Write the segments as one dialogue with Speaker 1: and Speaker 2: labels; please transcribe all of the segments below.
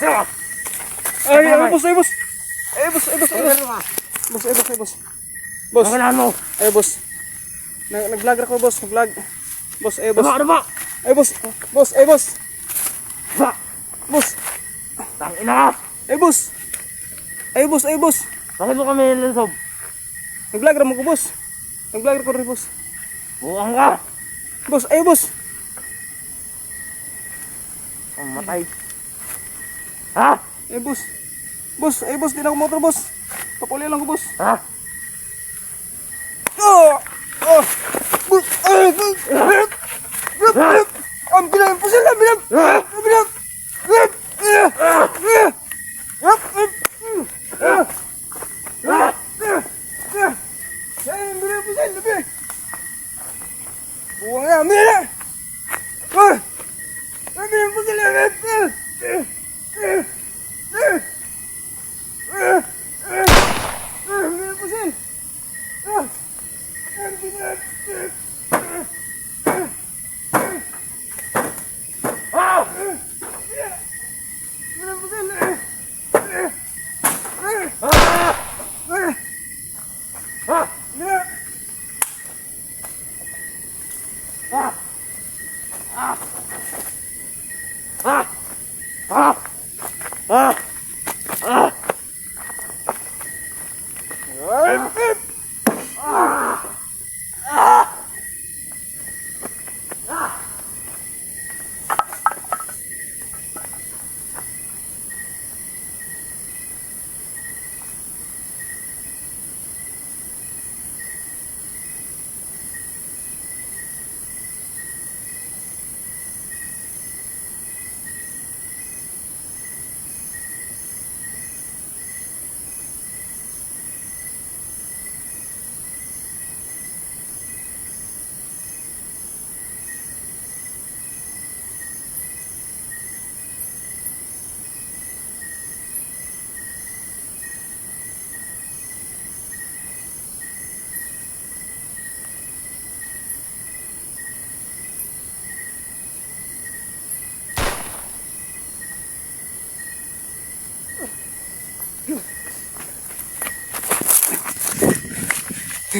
Speaker 1: Ay, boss, ay, boss. Ay, boss, ay, boss, ay, boss. Boss, ay, boss, ay, boss. Boss.
Speaker 2: Wala mo.
Speaker 1: Ay, boss. Nag-vlog ako, boss. Nag-vlog. Boss, ay, boss.
Speaker 2: Ano ba?
Speaker 1: Ay, boss. Boss, ay, boss. Boss.
Speaker 2: Tangina.
Speaker 1: Ay, boss. Ay, boss, ay, boss.
Speaker 2: Bakit mo kami nilansob?
Speaker 1: Nag-vlog rin ko, boss. Nag-vlog ko rin, boss.
Speaker 2: Buang ka.
Speaker 1: Boss, ay, boss.
Speaker 2: Matay. Ha?
Speaker 1: Ay, boss. Boss, ay, boss. Di na ako motor, boss. Papuli lang ko, boss.
Speaker 2: Ha?
Speaker 1: Oh! Oh! Boss! Ay, boss! Ang bilang po sila! Bilang! Bilang! Buang na! Mira! Bilang po sila! Bilang po sila!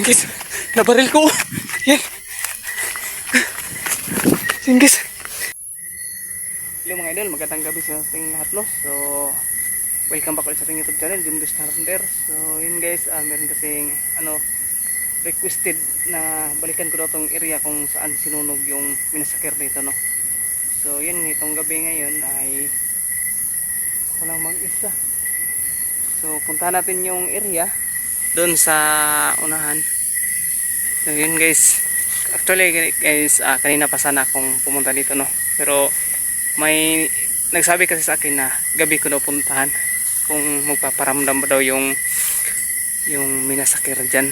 Speaker 1: Guys, nabaril ko. Yan. Yan guys. Hello mga idol, magandang gabi sa ating lahat, no? So, welcome back ulit sa ating YouTube channel, Jim Dos Hunter. So, yun guys, meron kasing requested na balikan ko daw tong area kung saan sinunog yung minasakir dito, no? So, yun, itong gabi ngayon ay walang mag-isa. So, puntahan natin yung area doon sa unahan. So yun guys, actually guys, kanina pa sana akong pumunta dito, no, pero may nagsabi kasi sa akin na gabi ko daw puntahan kung magpaparamdam ba daw yung minasakir dyan.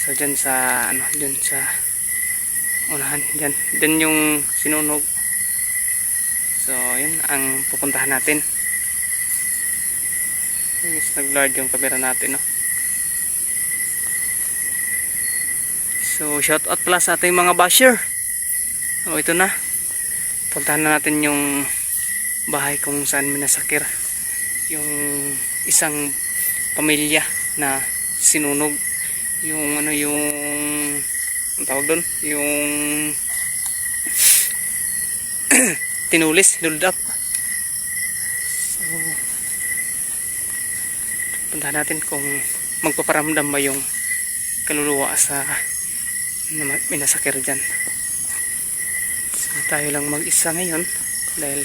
Speaker 1: So dyan sa dyan sa unahan, dyan yung sinunog. So yun ang pupuntahan natin. Guys, nag-blurred yung camera natin, no. So, shout out pala sa ating mga basher. So, ito na. Puntahan na natin yung bahay kung saan minasakir yung isang pamilya na sinunog. Yung yung ang tawag doon? Yung tinulis, lulled up. So, puntahan natin kung magpaparamdam ba yung kaluluwa sa minasakir dyan. So, tayo lang mag-isa ngayon dahil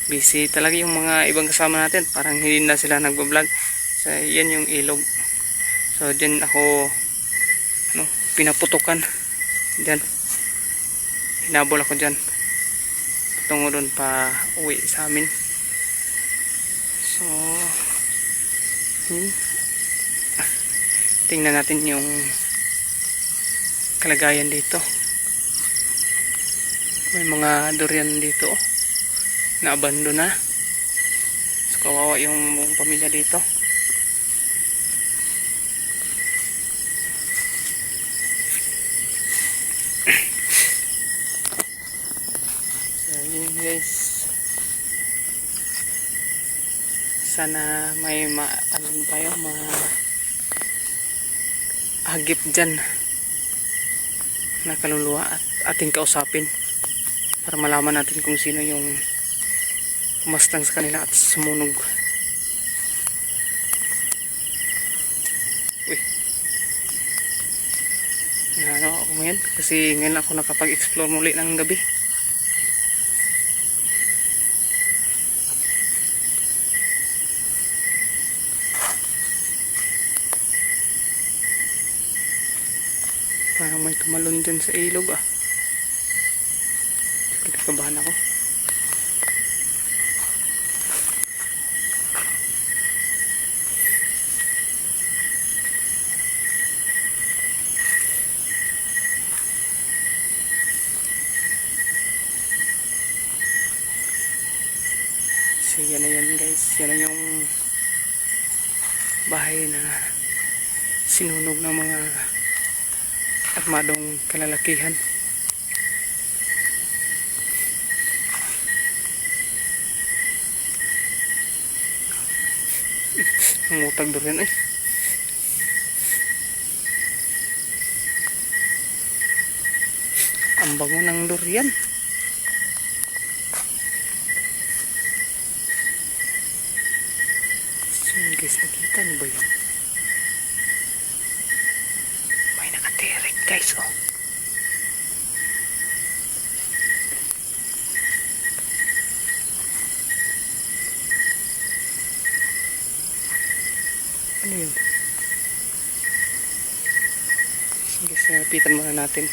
Speaker 1: busy talaga yung mga ibang kasama natin, parang hindi na sila nagbablog. So yan yung ilog. So dyan ako pinaputukan dyan, hinabol ako dyan patungo doon pa uwi sa amin. So yun, tingnan natin yung kalagayan dito. May mga durian dito na abandon na. So kawawa yung buong pamilya dito. So yun guys, Sana may ano tayo, agip dyan na kaluluwa at ating kausapin para malaman natin kung sino yung umastang sa kanila at sumunog. Uy, ano ako ngayon kasi ngayon ako nakapag-explore muli ng gabi. Parang may tumalon dyan sa ilog ah. Kinakabahan ako. So yan na yan guys. Yan na yung bahay na sinunog ng mga armadong kalalakihan. Mangutag durian eh. Ang bango ng durian. So yun guys, nakita niyo ba yun? May nakatirik guys oh. Ano yun? Sige, sapitan muna natin.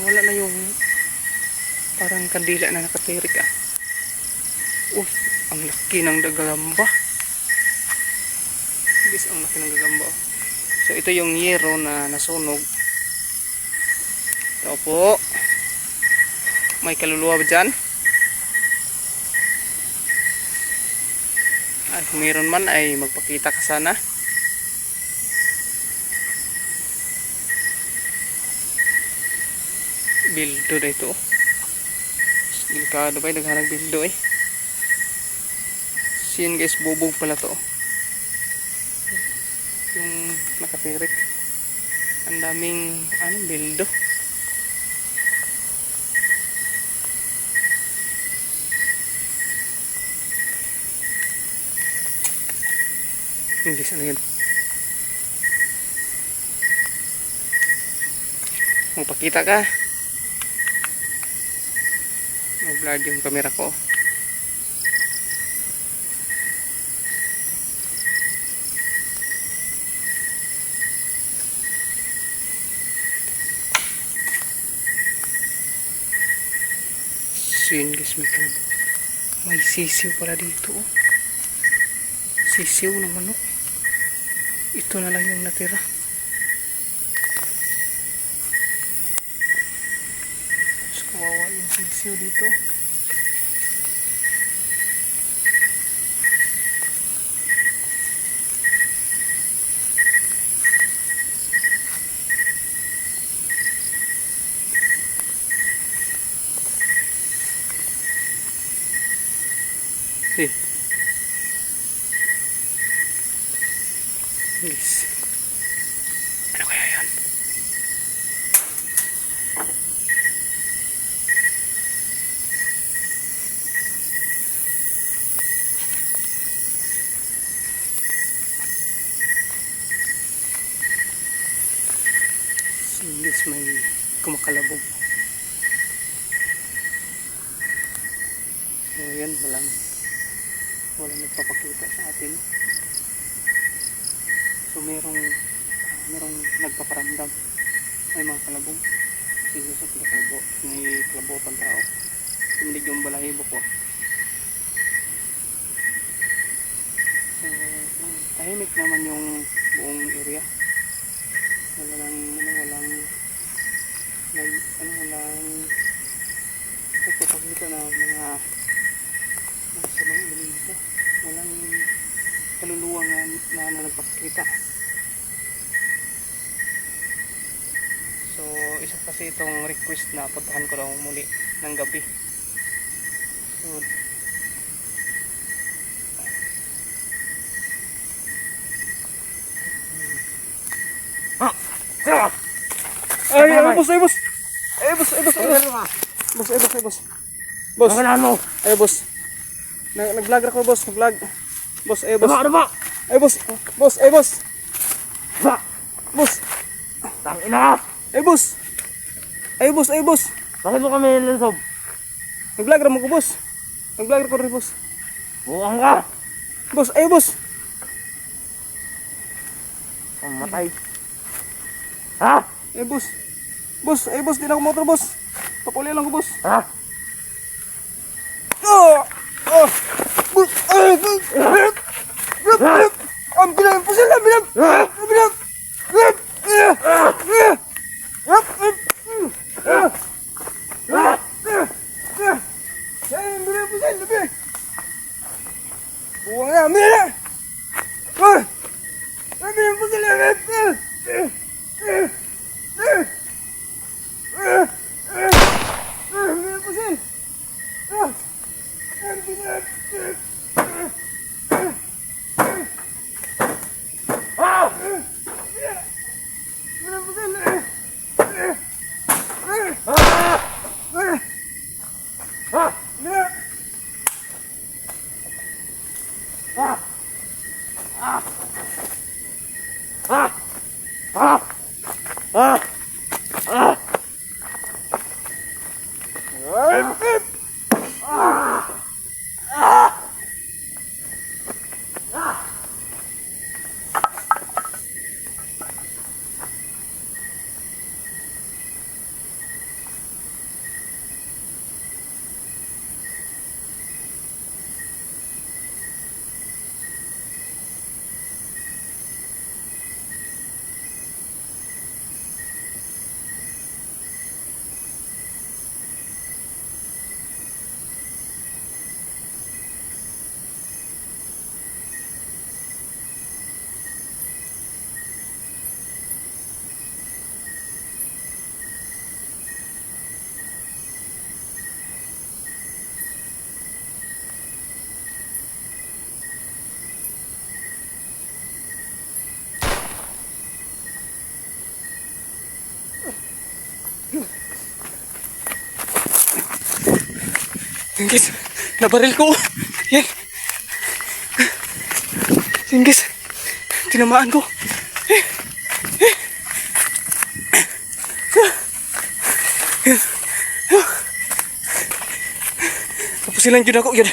Speaker 1: Wala na yung parang kandila na nakatirik ah. Ang laki ng gagamba. Guys, ang laki ng gagamba oh. So ito yung yero na nasunog. Ito po. May kaluluwa ba dyan? At kung mayroon man ay magpakita ka sana. Bildo na ito. Delikado ba? Naghanag bildo eh. Sin guys, bubog pala to. Yung nakatirik. Ang daming bildo. Yung guys, ano yun? Magpakita ka. Mag-blurred yung camera ko. So yun guys, may sisiw pala dito oh. Sisiw ng manok. Ito na lang yung natira. So kawawa yung sisiw dito. Guys, ano kaya yan? So guys, may kumakalabog. So yan, walang nagpapakita sa atin. So merong nagpaparamdam. May mga kalabog. Sige sa kalabo. May kalabotan tao. Tumilig yung balahibo ko. So tahimik naman yung buong area. Walang nagpapakita na mga masamang elemento. Walang kaluluwa na nagpapakita. isa kasi itong request na puntahan ko lang muli ng gabi. So, ay, boss, ay, boss. Ay, boss, ay, boss, ay, boss. Boss, ay, boss, ay, boss. Boss,
Speaker 2: Kailangan mo.
Speaker 1: ay, boss. Nag-vlog ako, boss. Nag-vlog. Boss, ay, boss.
Speaker 2: Daba!
Speaker 1: Ay, boss. Boss, ay, boss.
Speaker 2: Daba!
Speaker 1: Boss.
Speaker 2: Tangina ka!
Speaker 1: Ay, boss. Ay, boss, ay, boss.
Speaker 2: Bakit mo kami nilusob?
Speaker 1: Nag-vlog rin mo ko, boss. Nag-vlog ko rin, boss.
Speaker 2: Buang ka!
Speaker 1: Boss, ay, boss.
Speaker 2: Mamatay. Ha?
Speaker 1: Ay, boss. Boss, ay, boss. Di na ako motor, boss. Papuli lang ko, boss.
Speaker 2: Ha?
Speaker 1: Oh! Oh! Boss! Ay! Boss! Ang bilang! Pusil na! Bilang! Bilang! Buang na! Bilang! Bilang! Pusil na! Bilang! Pusil! Singgis, nabaril ko. Yan. Singgis, tinamaan ko. Tapos silang jud ako. Yan.